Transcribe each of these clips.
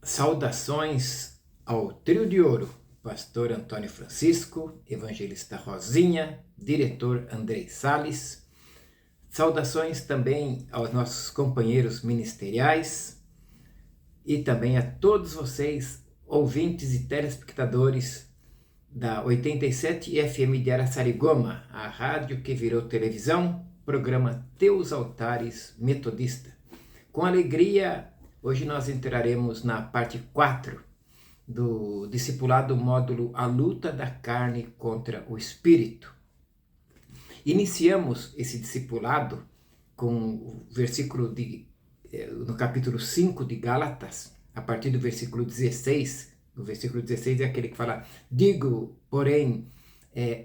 Saudações ao Trio de Ouro, Pastor Antônio Francisco, Evangelista Rosinha, Diretor Andrei Salles. Saudações também aos nossos companheiros ministeriais e também a todos vocês, ouvintes e telespectadores da 87 FM de Araçarigoma, a rádio que virou televisão, programa Teus Altares Metodista. Com alegria, hoje nós entraremos na parte 4 do discipulado módulo A Luta da Carne contra o Espírito. Iniciamos esse discipulado com o versículo no capítulo 5 de Gálatas, a partir do versículo 16. O versículo 16 é aquele que fala: digo, porém,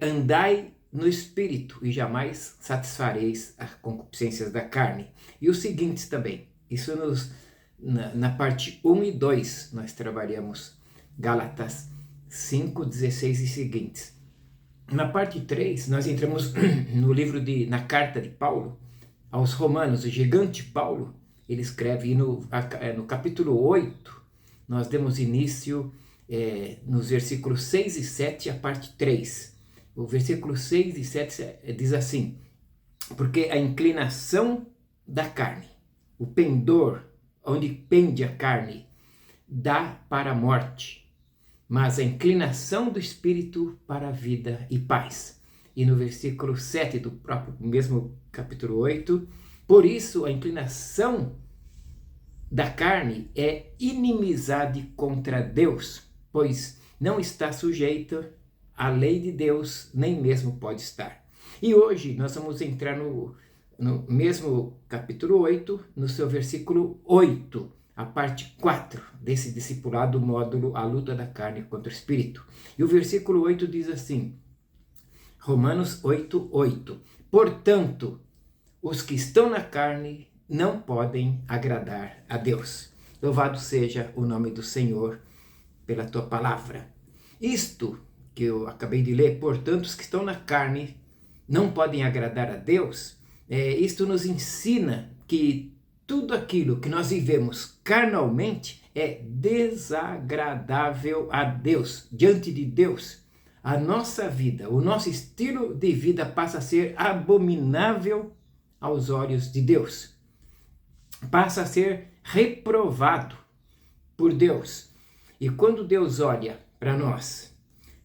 andai no Espírito e jamais satisfareis as concupiscências da carne. E os seguintes também. Isso na parte 1 e 2 nós trabalhamos Gálatas 5, 16 e seguintes. Na parte 3 nós entramos no na carta de Paulo aos Romanos. O gigante Paulo, ele escreve no capítulo 8, nós demos início nos versículos 6 e 7, a parte 3. O versículo 6 e 7 diz assim: porque a inclinação da carne, o pendor, onde pende a carne, dá para a morte, mas a inclinação do Espírito para a vida e paz. E no versículo 7 do próprio mesmo capítulo 8, por isso a inclinação da carne é inimizade contra Deus, pois não está sujeita à lei de Deus, nem mesmo pode estar. E hoje nós vamos entrar no mesmo capítulo 8, no seu versículo 8, a parte 4 desse discipulado módulo A Luta da Carne contra o Espírito. E o versículo 8 diz assim, Romanos 8, 8. Portanto, os que estão na carne não podem agradar a Deus. Louvado seja o nome do Senhor pela tua palavra. Isto que eu acabei de ler, portanto, os que estão na carne não podem agradar a Deus, isto nos ensina que tudo aquilo que nós vivemos carnalmente é desagradável a Deus, diante de Deus. A nossa vida, o nosso estilo de vida passa a ser abominável aos olhos de Deus. Passa a ser reprovado por Deus. E quando Deus olha para nós,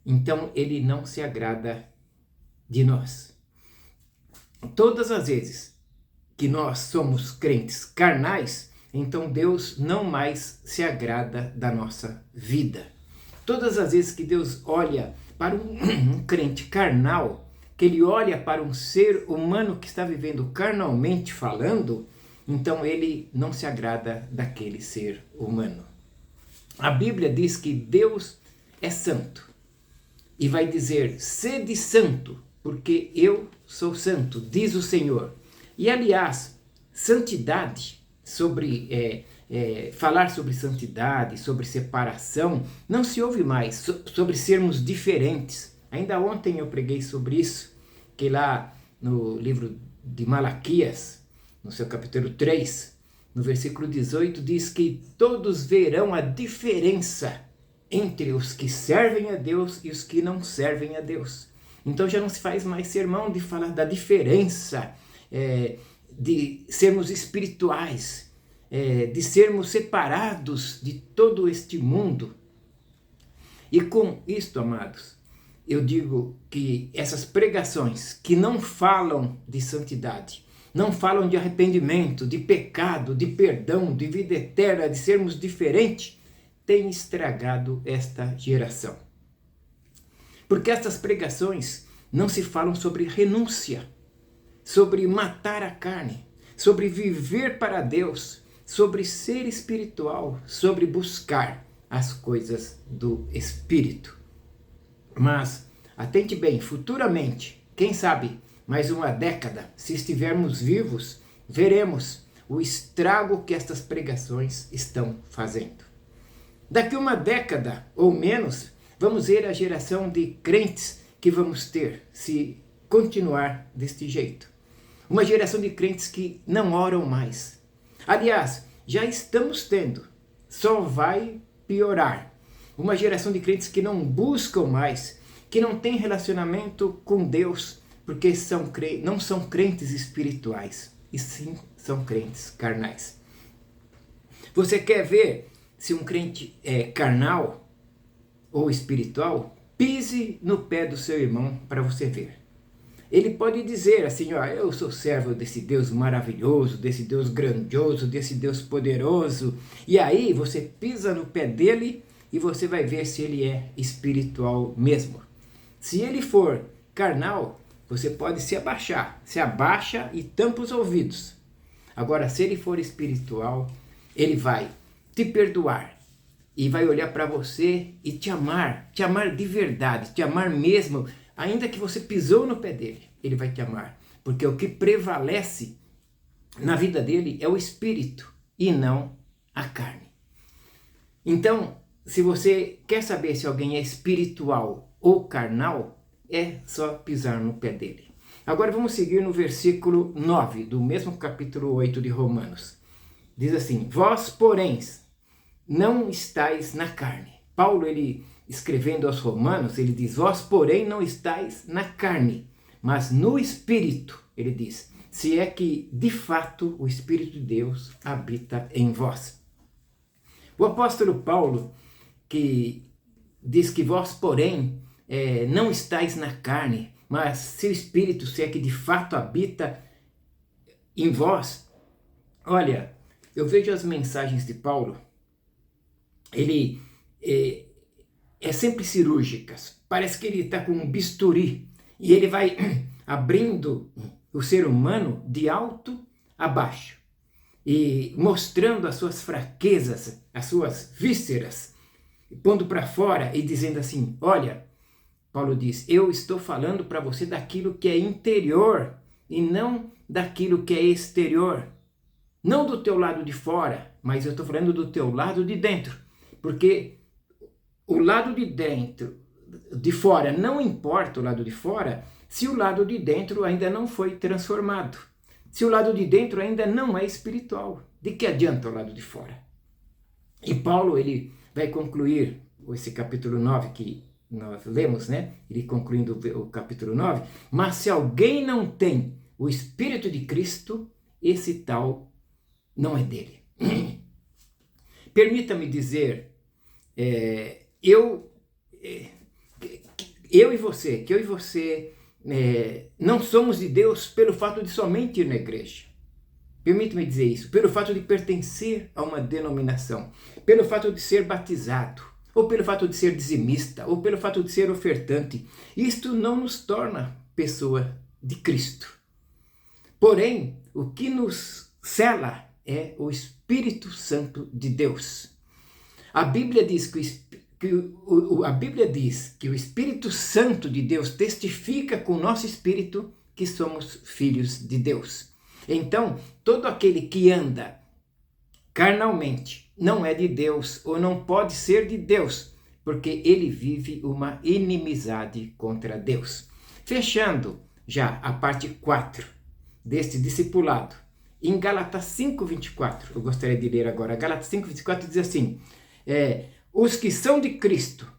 então ele não se agrada de nós. Todas as vezes que nós somos crentes carnais, então Deus não mais se agrada da nossa vida. Todas as vezes que Deus olha para um crente carnal, que ele olha para um ser humano que está vivendo carnalmente falando, então ele não se agrada daquele ser humano. A Bíblia diz que Deus é santo e vai dizer: sede santo, porque eu sou santo, diz o Senhor. E aliás, santidade, falar sobre santidade, sobre separação, não se ouve mais, sobre sermos diferentes. Ainda ontem eu preguei sobre isso, que lá no livro de Malaquias, no seu capítulo 3, no versículo 18, diz que todos verão a diferença entre os que servem a Deus e os que não servem a Deus. Então já não se faz mais sermão de falar da diferença, de sermos espirituais, de sermos separados de todo este mundo. E com isto, amados, eu digo que essas pregações que não falam de santidade, não falam de arrependimento, de pecado, de perdão, de vida eterna, de sermos diferentes, têm estragado esta geração. Porque estas pregações não se falam sobre renúncia, sobre matar a carne, sobre viver para Deus, sobre ser espiritual, sobre buscar as coisas do Espírito. Mas, atente bem, futuramente, quem sabe, mais uma década, se estivermos vivos, veremos o estrago que estas pregações estão fazendo. Daqui uma década ou menos, vamos ver a geração de crentes que vamos ter se continuar deste jeito. Uma geração de crentes que não oram mais. Aliás, já estamos tendo só vai piorar. Uma geração de crentes que não buscam mais, que não tem relacionamento com Deus, porque não são crentes espirituais, e sim são crentes carnais. Você quer ver se um crente é carnal ou espiritual? Pise no pé do seu irmão para você ver. Ele pode dizer assim, ó, eu sou servo desse Deus maravilhoso, desse Deus grandioso, desse Deus poderoso. E aí você pisa no pé dele e você vai ver se ele é espiritual mesmo. Se ele for carnal, você pode se abaixar. Se abaixa e tampa os ouvidos. Agora, se ele for espiritual, ele vai te perdoar e vai olhar para você e te amar de verdade, te amar mesmo. Ainda que você pisou no pé dele, ele vai te amar. Porque o que prevalece na vida dele é o espírito e não a carne. Então, se você quer saber se alguém é espiritual ou carnal, é só pisar no pé dele. Agora vamos seguir no versículo 9 do mesmo capítulo 8 de Romanos. Diz assim, vós, porém, não estáis na carne. Paulo, ele escrevendo aos Romanos, ele diz, vós, porém, não estáis na carne, mas no Espírito, ele diz, se é que, de fato, o Espírito de Deus habita em vós. O apóstolo Paulo, que diz que vós, porém, não estáis na carne, mas se o Espírito, se é que de fato habita em vós. Olha, eu vejo as mensagens de Paulo, ele é sempre cirúrgicas. Parece que ele está com um bisturi e ele vai abrindo o ser humano de alto a baixo e mostrando as suas fraquezas, as suas vísceras, pondo para fora e dizendo assim, olha, Paulo diz, eu estou falando para você daquilo que é interior e não daquilo que é exterior. Não do teu lado de fora, mas eu estou falando do teu lado de dentro. Porque o lado de dentro, de fora, não importa o lado de fora, se o lado de dentro ainda não foi transformado. Se o lado de dentro ainda não é espiritual. De que adianta o lado de fora? E Paulo, ele vai concluir esse capítulo 9 que nós lemos, né? Ele concluindo o capítulo 9. Mas se alguém não tem o Espírito de Cristo, esse tal não é dele. Permita-me dizer, eu e você, não somos de Deus pelo fato de somente ir na igreja. Permita-me dizer isso, pelo fato de pertencer a uma denominação, pelo fato de ser batizado, ou pelo fato de ser dizimista, ou pelo fato de ser ofertante. Isto não nos torna pessoa de Cristo. Porém, o que nos sela é o Espírito Santo de Deus. A Bíblia diz que o Espírito Santo de Deus testifica com o nosso espírito que somos filhos de Deus. Então, todo aquele que anda carnalmente não é de Deus ou não pode ser de Deus, porque ele vive uma inimizade contra Deus. Fechando já a parte 4 deste discipulado, em Gálatas 5:24, eu gostaria de ler agora, Gálatas 5:24 diz assim, os que são de Cristo,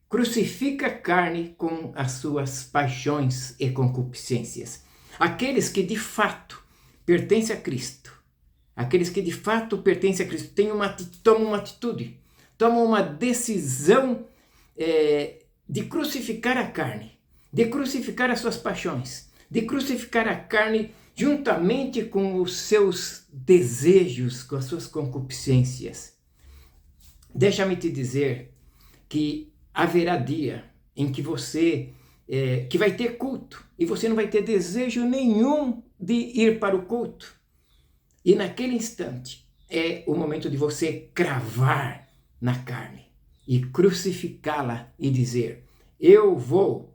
crucifica a carne com as suas paixões e concupiscências. Aqueles que de fato pertencem a Cristo, tomam uma atitude, tomam uma decisão de crucificar a carne, de crucificar as suas paixões, de crucificar a carne juntamente com os seus desejos, com as suas concupiscências. Deixa-me te dizer que haverá dia em que você que vai ter culto e você não vai ter desejo nenhum de ir para o culto. E naquele instante é o momento de você cravar na carne e crucificá-la e dizer, eu vou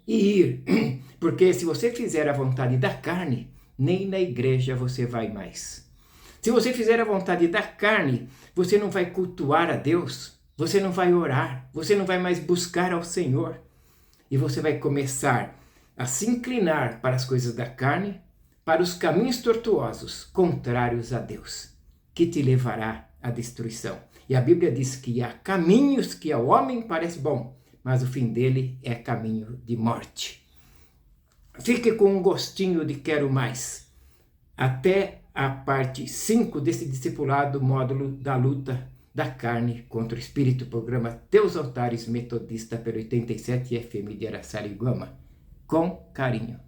e ir. Porque se você fizer a vontade da carne, nem na igreja você vai mais. Se você fizer a vontade da carne, você não vai cultuar a Deus, você não vai orar, você não vai mais buscar ao Senhor. E você vai começar a se inclinar para as coisas da carne, para os caminhos tortuosos, contrários a Deus. que te levará à destruição. E a Bíblia diz que há caminhos que ao homem parece bom, mas o fim dele é caminho de morte. Fique com um gostinho de quero mais. Até a parte 5 desse discipulado, módulo da luta da carne contra o espírito, programa Teus Altares Metodista pelo 87 FM de Araçariguama. Com carinho.